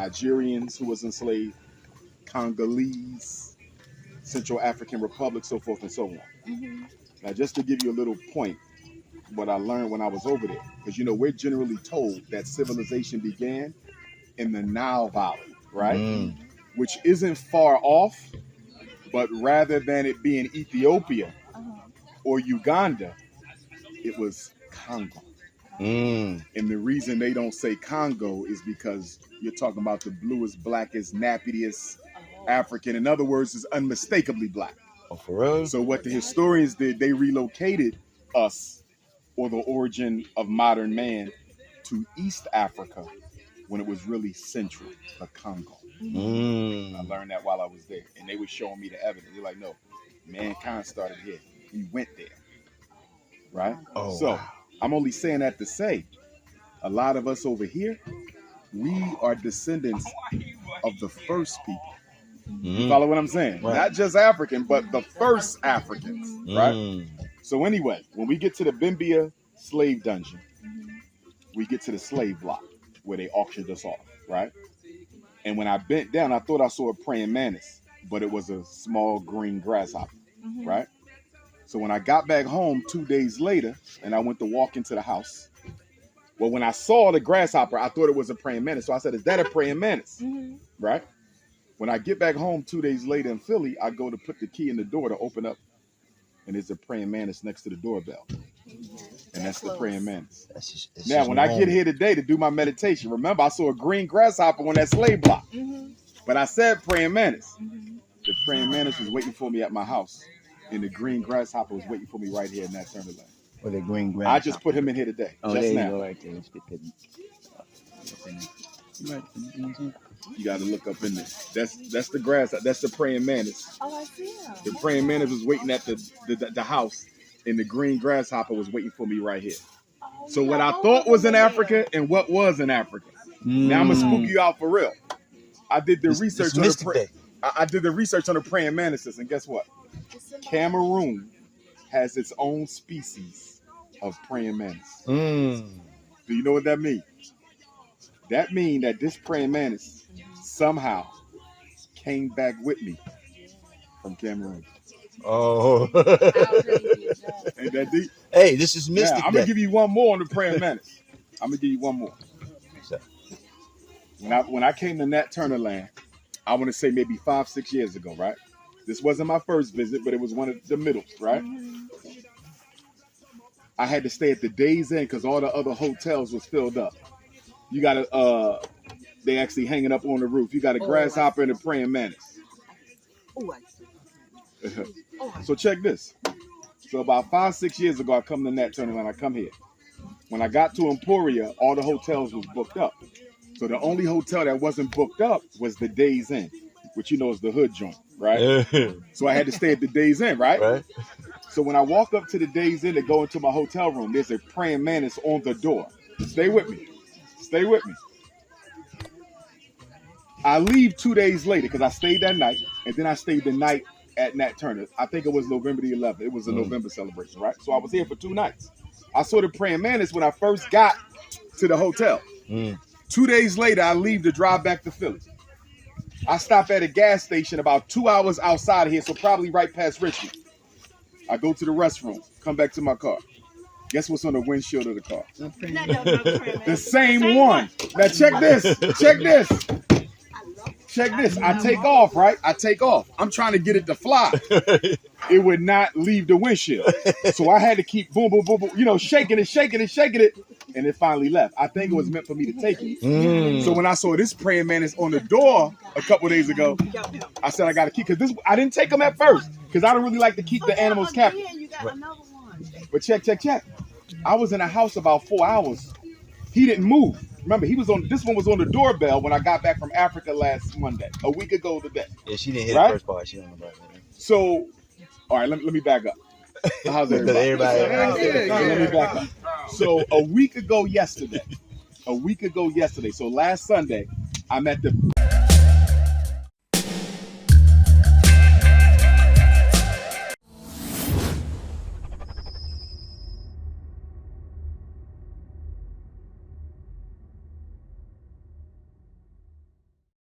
Nigerians who was enslaved, Congolese, Central African Republic, so forth and so on. Mm-hmm. Now, just to give you a little point, what I learned when I was over there, because we're generally told that civilization began in the Nile Valley, right? Which isn't far off, but rather than it being Ethiopia or Uganda, it was Congo. And the reason they don't say Congo is because you're talking about the bluest, blackest, nappiest African. In other words, is unmistakably black. Oh, for real? So what the historians did, they relocated us, or the origin of modern man, to East Africa when it was really central, the Congo. I learned that while I was there. And they were showing me the evidence. They're like, no, mankind started here. We went there. Right? Oh, so wow. I'm only saying that to say, a lot of us over here, we are descendants of the first people. You follow what I'm saying? Right. Not just African, but the first Africans, right? So anyway, when we get to the Bimbia slave dungeon, we get to the slave block where they auctioned us off, right? And when I bent down, I thought I saw a praying mantis, but it was a small green grasshopper, right? So when I got back home 2 days later and I went to walk into the house, well, when I saw the grasshopper, I thought it was a praying mantis. So I said, is that a praying mantis? Right? When I get back home 2 days later in Philly, I go to put the key in the door to open up, and there's a praying mantis next to the doorbell. And that's the praying mantis. Now, when I get here today to do my meditation, remember, I saw a green grasshopper on that slave block. But I said praying mantis. The praying mantis was waiting for me at my house, and the green grasshopper was waiting for me right here in Nat Turner land. Or the green grasshopper. I just put him in here today. Oh, just there now. you go, right there. You got to look up in there. That's the grass. That's the praying mantis. Oh, I see him. The praying mantis was waiting at the house, and the green grasshopper was waiting for me right here. So what I thought was in Africa and what was in Africa. Now I'm gonna spook you out for real. I did the research on I did the research on the praying mantises, and guess what? Cameroon has its own species of praying mantis. Do you know what that means? That means that this praying mantis somehow came back with me from Cameroon. Oh. Ain't that deep? Hey, this is mystic. Now, I'm going to give you one more on the praying mantis. I'm going to give you one more. When I came to Nat Turner land, I want to say maybe 5-6 years ago, right? This wasn't my first visit, but it was one of the middles, right? I had to stay at the Days Inn because all the other hotels was filled up. You got to, they actually hanging up on the roof. You got a grasshopper and a praying mantis. So check this. So about 5-6 years ago, I come to Nat Turner and I come here. When I got to Emporia, all the hotels was booked up. So the only hotel that wasn't booked up was the Days Inn, which is the hood joint, right? So I had to stay at the Days Inn, right? So when I walk up to the Days Inn to go into my hotel room, there's a praying mantis on the door. Stay with me. Stay with me. I leave 2 days later because I stayed that night, and then I stayed the night at Nat Turner. I think it was November the 11th. It was a November celebration, right? So I was here for 2 nights. I saw the praying mantis when I first got to the hotel. 2 days later, I leave to drive back to Philly. I stop at a gas station about 2 hours outside of here, so probably right past Richmond. I go to the restroom, come back to my car. Guess what's on the windshield of the car? The same one. Now check this. Check this. Check this. I take off, right? I take off. I'm trying to get it to fly. It would not leave the windshield. So I had to keep boom, boom, boom, boom, shaking it. And it finally left. I think it was meant for me to take it. So when I saw this praying mantis on the door a couple days ago, I said I got to keep, because I didn't take them at first, because I don't really like to keep the animals captive. But check. I was in a house about 4 hours. He didn't move. Remember, this one was on the doorbell when I got back from Africa last Monday, a week ago today. Yeah, she didn't hit the first part. She don't know about that. So, all right, let me back up. How's everybody? Let me back up. So a week ago yesterday, so last Sunday, I'm at the